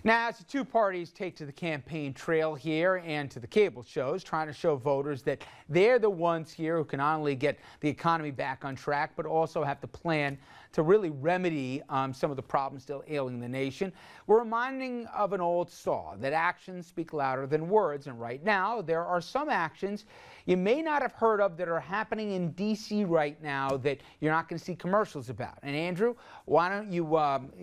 Now, as the two parties take to the campaign trail here and to the cable shows, trying to show voters that they're the ones here who can not only get the economy back on track, but also have the plan to really remedy some of the problems still ailing the nation. We're reminding of an old saw that actions speak louder than words. And right now, there are some actions you may not have heard of that are happening in D.C. right now that you're not going to see commercials about. And Andrew, why don't you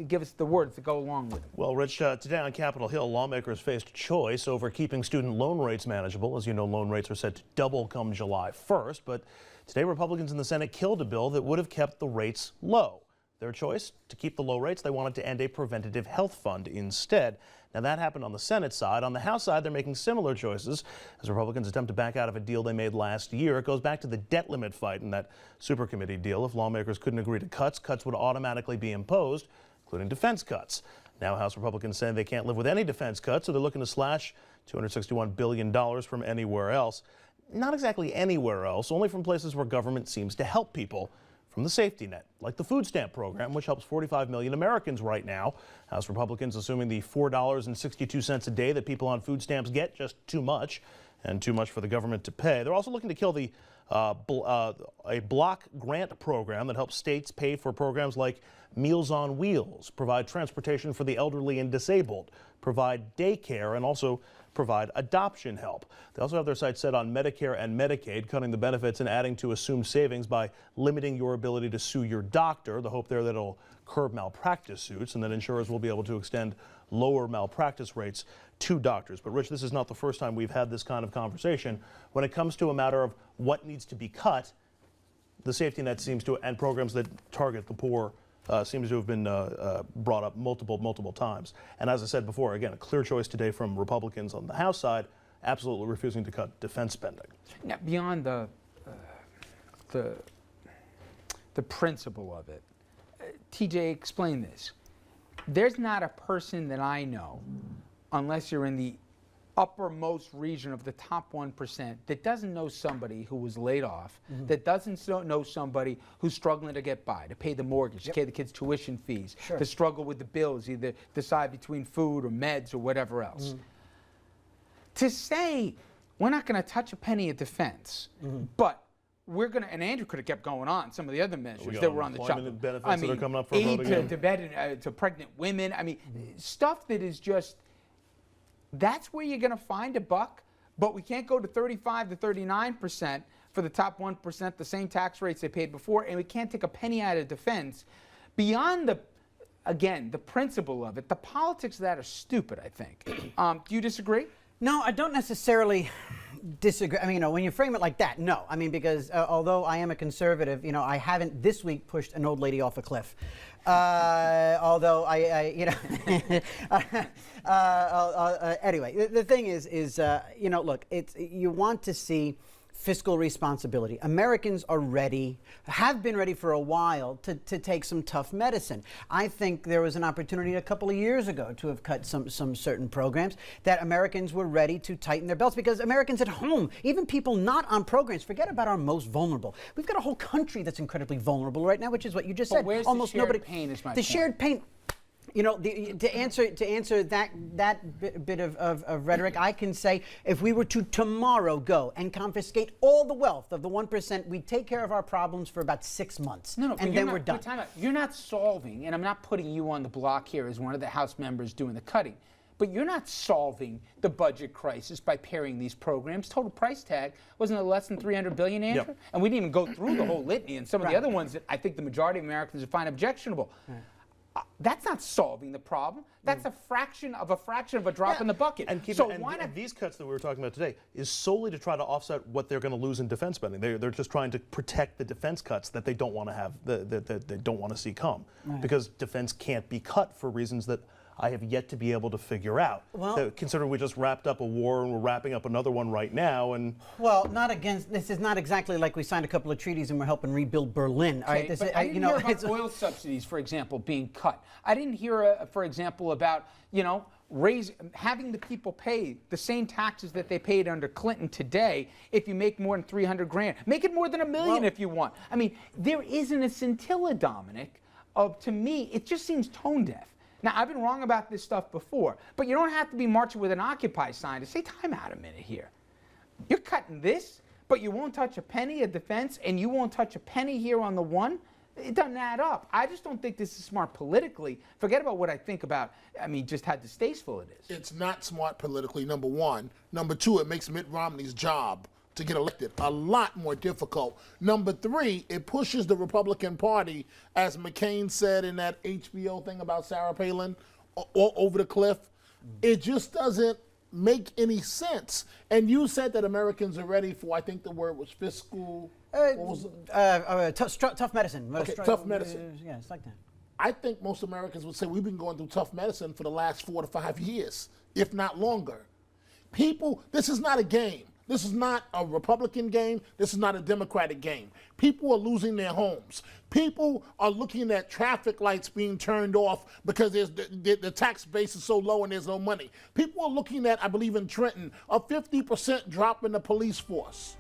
give us the words that go along with it? Well, Rich, today on Capitol Hill, lawmakers faced choice over keeping student loan rates manageable. As you know, loan rates are set to double come July 1st. But today, Republicans in the Senate killed a bill that would have kept the rates low. Their choice, to keep the low rates, they wanted to end a preventative health fund instead. Now, that happened on the Senate side. On the House side, they're making similar choices as Republicans attempt to back out of a deal they made last year. It goes back to the debt limit fight in that supercommittee deal. If lawmakers couldn't agree to cuts would automatically be imposed, including defense cuts. Now, House Republicans saying they can't live with any defense cuts, so they're looking to slash $261 billion from anywhere else. Not exactly anywhere else, only from places where government seems to help people. From the safety net, like the food stamp program, which helps 45 million Americans right now. House Republicans assuming the $4.62 a day that people on food stamps get, just too much, and too much for the government to pay. They're also looking to kill a block grant program that helps states pay for programs like Meals on Wheels, provide transportation for the elderly and disabled, provide daycare, and also provide adoption help. They also have their sights set on Medicare and Medicaid, cutting the benefits and adding to assumed savings by limiting your ability to sue your doctor. The hope there that it'll curb malpractice suits and that insurers will be able to extend lower malpractice rates to doctors. But Rich, this is not the first time we've had this kind of conversation. When it comes to a matter of what needs to be cut, the safety net seems to, and programs that target the poor, seems to have been brought up multiple times. And as I said before, again, a clear choice today from Republicans on the House side, absolutely refusing to cut defense spending. Now, beyond the principle of it, TJ, explain this. There's not a person that I know, unless you're in the uppermost region of the top 1%, that doesn't know somebody who was laid off, that doesn't know somebody who's struggling to get by, to pay the mortgage, to pay the kids' tuition fees, to struggle with the bills, either decide between food or meds or whatever else. To say, we're not going to touch a penny of defense, but we're going to, and Andrew could have kept going on, some of the other measures that were on the chopping benefits that are coming up for a vote aid again. to pregnant women. I mean, stuff that is just, that's where you're going to find a buck, but we can't go to 35 to 39% for the top 1%, the same tax rates they paid before, and we can't take a penny out of defense. Beyond the, again, the principle of it, the politics of that are stupid, I think. Do you disagree? No, I don't necessarily disagree. I mean, when you frame it like that, no. I mean, because although I am a conservative, I haven't this week pushed an old lady off a cliff. Although anyway, the thing is, look, you want to see fiscal responsibility. Americans are ready, have been ready for a while to take some tough medicine. I think there was an opportunity a couple of years ago to have cut some certain programs that Americans were ready to tighten their belts, because Americans at home, even people not on programs, forget about our most vulnerable. We've got a whole country that's incredibly vulnerable right now, which is what you just said. Where's almost the shared nobody. Pain is my the point. shared pain. To answer that bit of rhetoric, I can say if we were to tomorrow go and confiscate all the wealth of the 1%, we'd take care of our problems for about 6 months. No, and then we're done. You're not solving, and I'm not putting you on the block here as one of the House members doing the cutting, but you're not solving the budget crisis by pairing these programs. Total price tag, wasn't it less than $300 billion, Andrew? Yep. And we didn't even go through the whole litany and some of the other ones that I think the majority of Americans would find objectionable. That's not solving the problem. That's a fraction of a drop in the bucket. And these cuts that we were talking about today is solely to try to offset what they're going to lose in defense spending. They're just trying to protect the defense cuts that they don't want to have, that they don't want to see come. Because defense can't be cut for reasons that I have yet to be able to figure out. Well, considering we just wrapped up a war and we're wrapping up another one right now, and well, this is not exactly like we signed a couple of treaties and we're helping rebuild Berlin. All right, I didn't hear about oil subsidies, for example, being cut. I didn't hear, for example, about having the people pay the same taxes that they paid under Clinton today if you make more than $300,000. Make it more than $1 million if you want. I mean, there isn't a scintilla, Dominic, of, to me, it just seems tone deaf. Now, I've been wrong about this stuff before, but you don't have to be marching with an Occupy sign to say, time out a minute here. You're cutting this, but you won't touch a penny of defense, and you won't touch a penny here on the one. It doesn't add up. I just don't think this is smart politically. Forget about what I think about, just how distasteful it is. It's not smart politically, number one. Number two, it makes Mitt Romney's job to get elected a lot more difficult. Number three, it pushes the Republican Party, as McCain said in that HBO thing about Sarah Palin, over the cliff. It just doesn't make any sense. And you said that Americans are ready for, I think the word was fiscal. Tough medicine. Okay, tough medicine. Yeah, it's like that. I think most Americans would say we've been going through tough medicine for the last 4 to 5 years, if not longer. People, this is not a game. This is not a Republican game. This is not a Democratic game. People are losing their homes. People are looking at traffic lights being turned off because the tax base is so low and there's no money. People are looking at, I believe in Trenton, a 50% drop in the police force.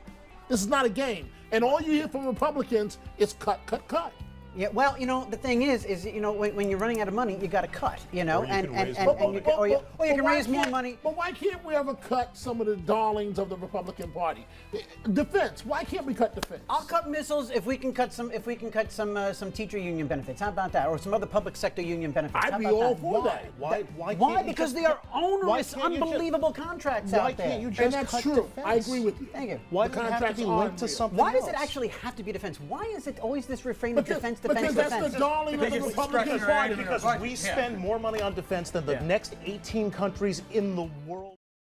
This is not a game. And all you hear from Republicans is cut, cut, cut. Yeah, well, the thing is, when you're running out of money, you got to cut, Or you can raise more money. But why can't we ever cut some of the darlings of the Republican Party? Defense. Why can't we cut defense? I'll cut missiles if we can cut some teacher union benefits. How about that? Or some other public sector union benefits. I'd be all for that. Why? Because they are onerous, unbelievable contracts out there. Why can't you just And that's cut true. defense? I agree with you. Thank you. Why The does it have to contracts be are linked to unreal. something Why else? does it actually have to be defense? Why is it always this refrain of defense? Because that's the darling of the it's Republican discretionary. Party. Because we spend more money on defense than the next 18 countries in the world.